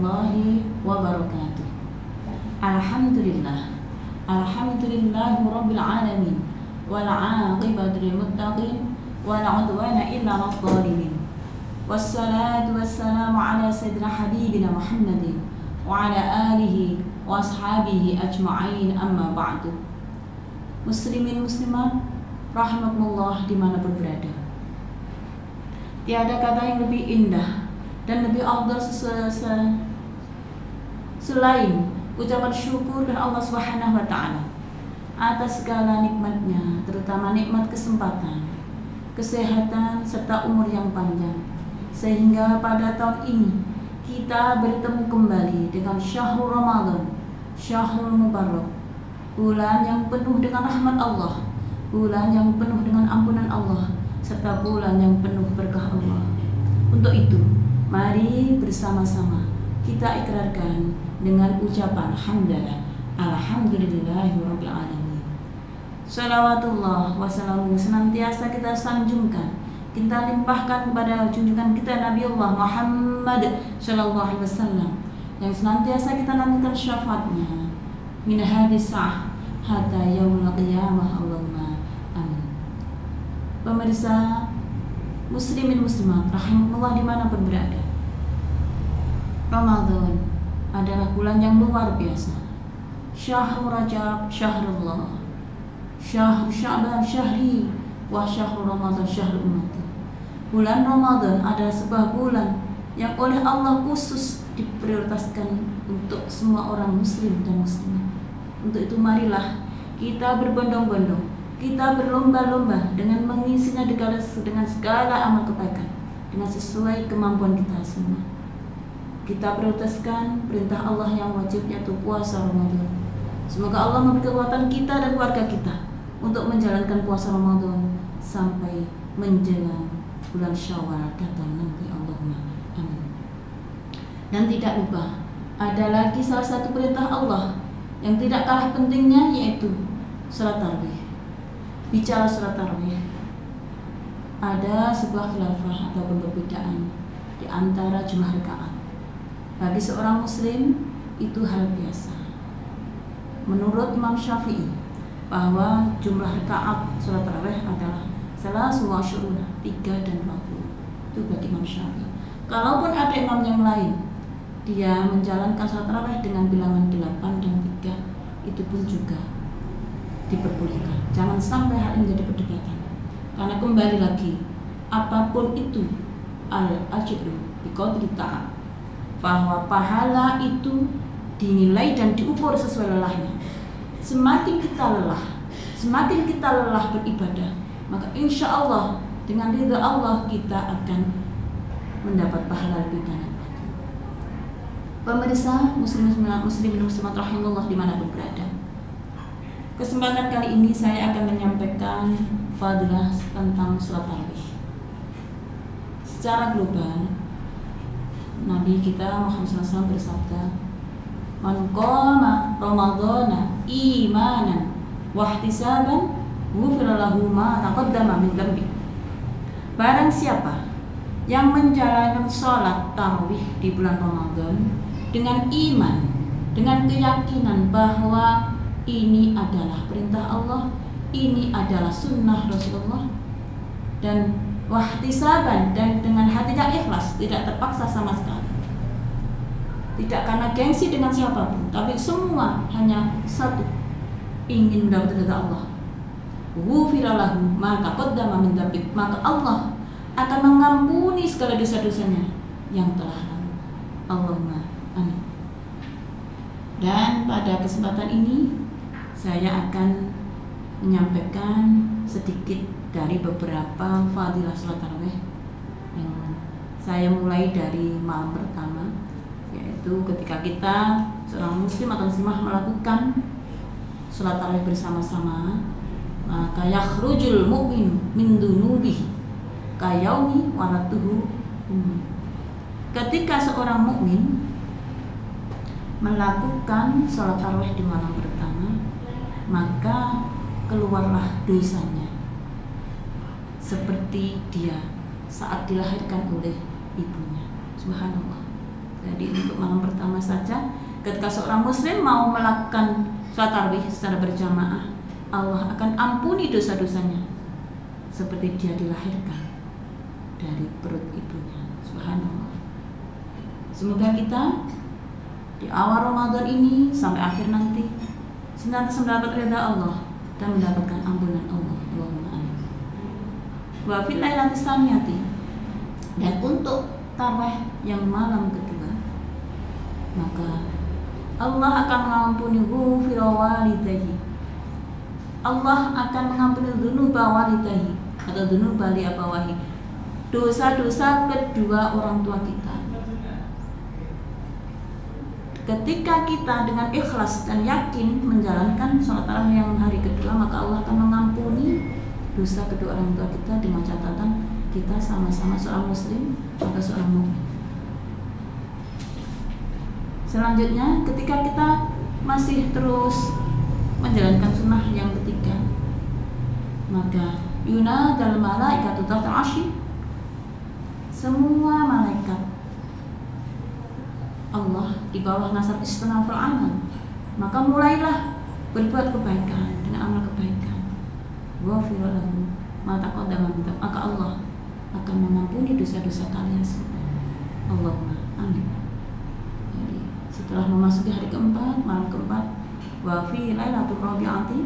warahmatullahi wabarakatuh. Alhamdulillahi rabbil alamin wal 'aqibatu lil muttaqin wala 'udwana illa 'alal zalimin. Wassalatu wassalamu ala sayyidina habibina Muhammadin wa ala alihi wa ashabihi ajma'in, amma ba'du. Muslimin muslimat rahimakumullah dimanapun berada, tiada kata yang lebih indah dan lebih afdal selain ucapan syukur kepada Allah Subhanahu wa taala atas segala nikmatnya, terutama nikmat kesempatan, kesehatan serta umur yang panjang, sehingga pada tahun ini kita bertemu kembali dengan syahrul Ramadan, syahrul mubarak, bulan yang penuh dengan rahmat Allah, bulan yang penuh dengan ampunan Allah, serta bulan yang penuh berkah Allah. Untuk itu, mari bersama-sama kita ikrarkan dengan ucapan hamdalah, alhamdulillahirabbil alamin. Shalawatullah wassalamu senantiasa kita sanjungkan, kita limpahkan kepada junjungan kita Nabiullah Muhammad sallallahu alaihi wasallam yang senantiasa kita nantikan syafaatnya min hadis sa'ah hatta yaumil qiyamah. Allahumma amin. Pemirsa muslimin muslimat rahimakumullah dimanapun berada, Ramadan adalah bulan yang luar biasa. Syahrul Rajab syahrullah, syahrul Sya'ban syahri, wa syahrul Ramadan syahrul ummati. Bulan Ramadan adalah sebuah bulan yang oleh Allah khusus diprioritaskan untuk semua orang muslim dan muslimah. Untuk itu marilah kita berbondong-bondong, kita berlomba-lomba dengan mengisinya dengan segala amal kebaikan, dengan sesuai kemampuan kita semua. Kita prioritaskan perintah Allah yang wajib, yaitu puasa Ramadan. Semoga Allah memberi kekuatan kita dan keluarga kita untuk menjalankan puasa Ramadan sampai menjelang bulan Syawal datang nanti. Allahumma amin. Dan tidak lupa, ada lagi salah satu perintah Allah yang tidak kalah pentingnya, yaitu salat tarawih. Bicara salat tarawih, ada sebuah khilafah ataupun perbedaan di antara jumlah rakaat. Bagi seorang muslim itu hal biasa. Menurut Imam Syafi'i, bahwa jumlah rakaat salat tarawih adalah salasu wa syuruna, 3 dan 40. Itu bagi Imam Syafi'i. Kalaupun ada imam yang lain, dia menjalankan salat tarawih dengan bilangan 8 dan 3, itu pun juga diperbolehkan. Jangan sampai hal ini menjadi perdebatan. Karena kembali lagi, apapun itu al-ajru biqadri ta'at, bahwa pahala itu dinilai dan diukur sesuai lelahnya. Semakin kita lelah beribadah, maka insya Allah dengan ridha Allah kita akan mendapat pahala lebih banyak. Pemirsa muslimin muslimat rahimahullah dimanapun berada, kesempatan kali ini saya akan menyampaikan fadilah tentang salat tarawih. Secara global, Nabi kita Muhammad SAW bersabda, "Man qama Ramadhana imanan wa ihtisaban, ghufira lahu ma taqaddama min dhanbi." Barang siapa yang menjalankan salat tarawih di bulan Ramadan dengan iman, dengan keyakinan bahwa ini adalah perintah Allah, ini adalah sunnah Rasulullah, dan wahtisaban, dan dengan hatinya ikhlas, tidak terpaksa sama sekali, tidak karena gengsi dengan siapapun, tapi semua hanya satu, ingin mendapat ridha Allah, ghufira lahu ma taqaddama min dhanbi, maka Allah akan mengampuni segala dosa-dosanya yang telah lalu. Allahumma amin. Dan pada kesempatan ini saya akan menyampaikan sedikit dari beberapa fadilah salat tarawih yang saya mulai dari malam pertama, yaitu ketika kita seorang muslim atau muslimah melakukan salat tarawih bersama-sama, maka yakhrujul mu'minu min dunubihi kayaumi walatuhu. Ketika seorang mukmin melakukan salat tarawih di malam pertama, maka keluarlah dosanya seperti dia saat dilahirkan oleh ibunya. Subhanallah. Jadi untuk malam pertama saja, ketika seorang muslim mau melakukan sholat tarawih secara berjamaah, Allah akan ampuni dosa-dosanya seperti dia dilahirkan dari perut ibunya. Subhanallah. Semoga kita di awal Ramadan ini sampai akhir nanti senantiasa mendapat ridha Allah dan mendapatkan ampunan Allah. Allahumma amin. Wa fil lailati tsaniyati, dan untuk tarawih yang malam kedua, maka Allah akan mengampuni ghufira walidayhi. Allah akan mengampuni dzunuba walidayhi atau dzunuba li abawahi, dosa-dosa kedua orang tua kita. Ketika kita dengan ikhlas dan yakin menjalankan sholat tarawih yang hari kedua, maka Allah akan mengampuni dosa kedua orang tua kita dengan catatan kita sama-sama seorang muslim atau seorang mukmin. Selanjutnya, ketika kita masih terus menjalankan sunnah yang ketiga, maka yunadal malaikatu tahta arsy, semua malaikat Allah di bawah nasab istinaful amal, maka mulailah berbuat kebaikan dengan amal kebaikan. Ghafira lahu ma taqaddama min dzambi, maka Allah akan mengampuni dosa-dosa kalian semua. Allahumma amin. Jadi setelah memasuki hari keempat, malam keempat, wa fi lailatul rabi'ati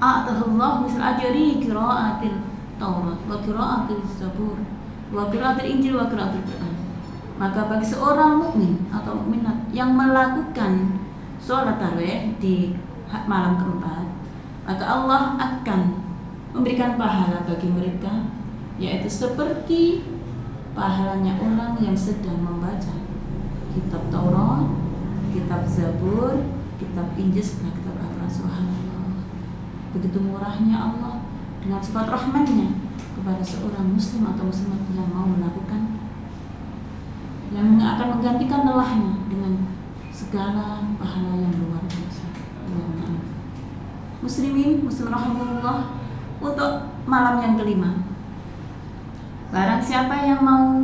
a'tahullahu misal ajri qira'atil Taurat wa qira'atil Zabur wa qira'atil Injil wa qira'atil Quran. Maka bagi seorang mukmin atau mukminat yang melakukan sholat tarawih di malam keempat, maka Allah akan memberikan pahala bagi mereka, yaitu seperti pahalanya orang yang sedang membaca kitab Taurat, kitab Zabur, kitab Injil, kitab Al-Quran. Subhanallah. Begitu murahnya Allah dengan sifat rahmatnya kepada seorang muslim atau muslimat yang mau melakukan, yang akan menggantikan lelahnya dengan segala pahala yang luar biasa. Muslimin, muslim rahimahullah, untuk malam yang kelima, barang siapa yang mau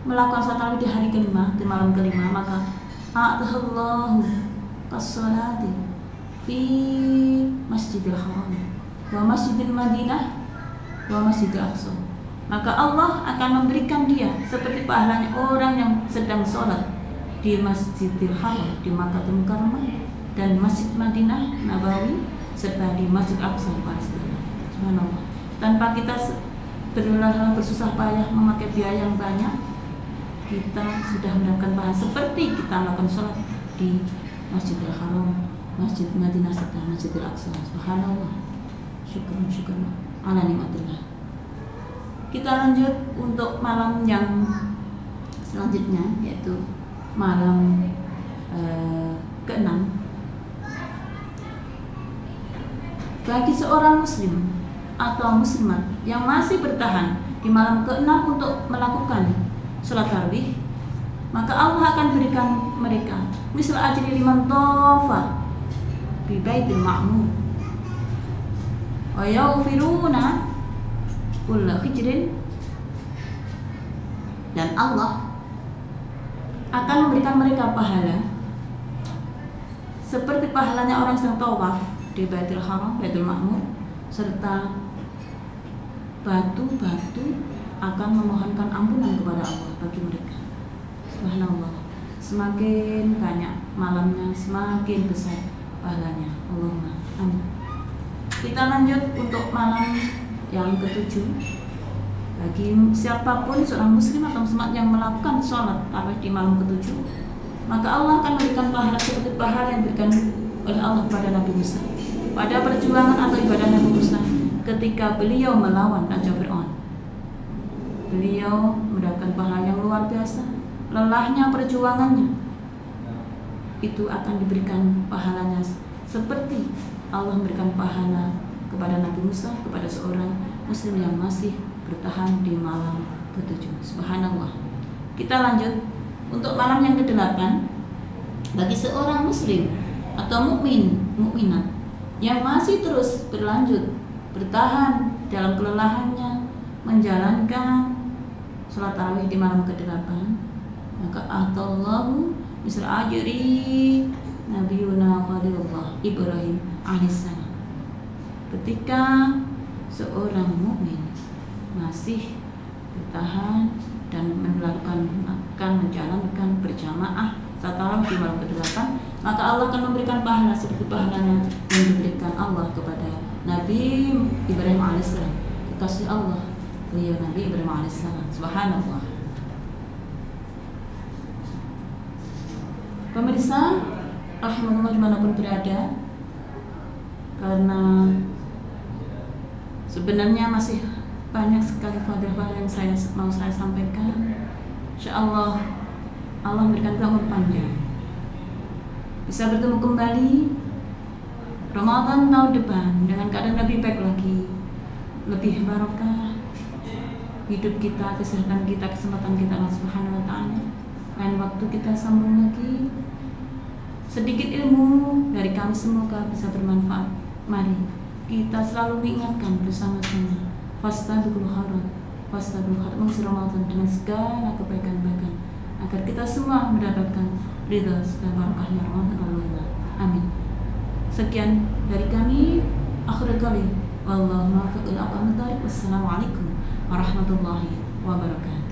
melakukan sholat tarawih di hari kelima, di malam kelima, maka a'tahullahu kas-sholati fi Masjidil Haram wa Masjidil Madinah wa Masjidil Aqsa. Maka Allah akan memberikan dia seperti pahalanya orang yang sedang sholat di Masjidil Haram di Makkahul Mukarramah dan Masjid Madinah Nabawi serta di Masjid Aqsa Palestina. Subhanallah. Tanpa kita berlelah bersusah payah memakai biaya yang banyak, kita sudah mendapatkan pahala seperti kita melakukan sholat di Masjidil Haram, Masjid Madinah serta Masjidil Aqsa. Subhanallah. Syukur ala nikmatillah. Kita lanjut untuk malam yang selanjutnya, yaitu malam keenam. Bagi seorang muslim atau muslimat yang masih bertahan di malam keenam untuk melakukan sholat tarawih, maka Allah akan berikan mereka misal ajri liman tofa bi baitil ma'mur wa yaghfiruna kulla hijrin, dan Allah akan memberikan mereka pahala seperti pahalanya orang yang tawaf di Baitul Haram, Baitul Ma'mur, serta batu-batu akan memohonkan ampunan kepada Allah bagi mereka. Subhanallah. Semakin banyak malamnya, semakin besar pahalanya. Allahumma amin. Kita lanjut untuk malam yang ketujuh. Bagi siapapun seorang muslim atau muslimat yang melakukan sholat tarawih di malam ketujuh, maka Allah akan memberikan pahala seperti pahala yang diberikan oleh Allah kepada Nabi Musa pada perjuangan atau ibadah Nabi Musa ketika beliau melawan Raja Fir'aun. Beliau mendapatkan pahala yang luar biasa. Lelahnya perjuangannya itu akan diberikan pahalanya seperti Allah memberikan pahala kepada Nabi Musa kepada seorang muslim yang masih bertahan di malam ketujuh. Subhanallah. Kita lanjut untuk malam yang ke-8. Bagi seorang muslim atau mukminat yang masih terus berlanjut bertahan dalam kelelahannya menjalankan sholat tarawih di malam ke-8, maka atallahu misra ajri Nabiuna Khalilullah Ibrahim alaihissalam. Ketika seorang mukmin masih bertahan dan akan menjalankan berjamaah saat tarawih di malam ke-8, maka Allah akan memberikan pahala seperti pahalanya yang diberikan Allah kepada Nabi Ibrahim alaihissalam, kekasih Allah, beliau Nabi Ibrahim alaihissalam. Subhanallah. Pemirsa rahimahullah dimanapun berada, karena sebenarnya masih banyak sekali fadilah yang mau saya sampaikan. Insyaallah Allah memberikan kita umur panjang, bisa bertemu kembali Ramadan tahun depan dengan keadaan lebih baik lagi, lebih barokah hidup kita, kesehatan kita, kesempatan kita Allah Subhanahu wa taala. Lain waktu kita sambung lagi. Sedikit ilmu dari kami semoga bisa bermanfaat. Mari kita selalu diingatkan bersama-sama, fastabiqul khairat, mengisi Ramadan dengan segala kebaikan-kebaikan, agar kita semua mendapatkan ridha serta barakahnya Ramadan. Allah, amin. Sekian dari kami, akhirul kali wallahu muwaffiq ila aqwamit thoriq. Wassalamualaikum warahmatullahi wabarakatuh.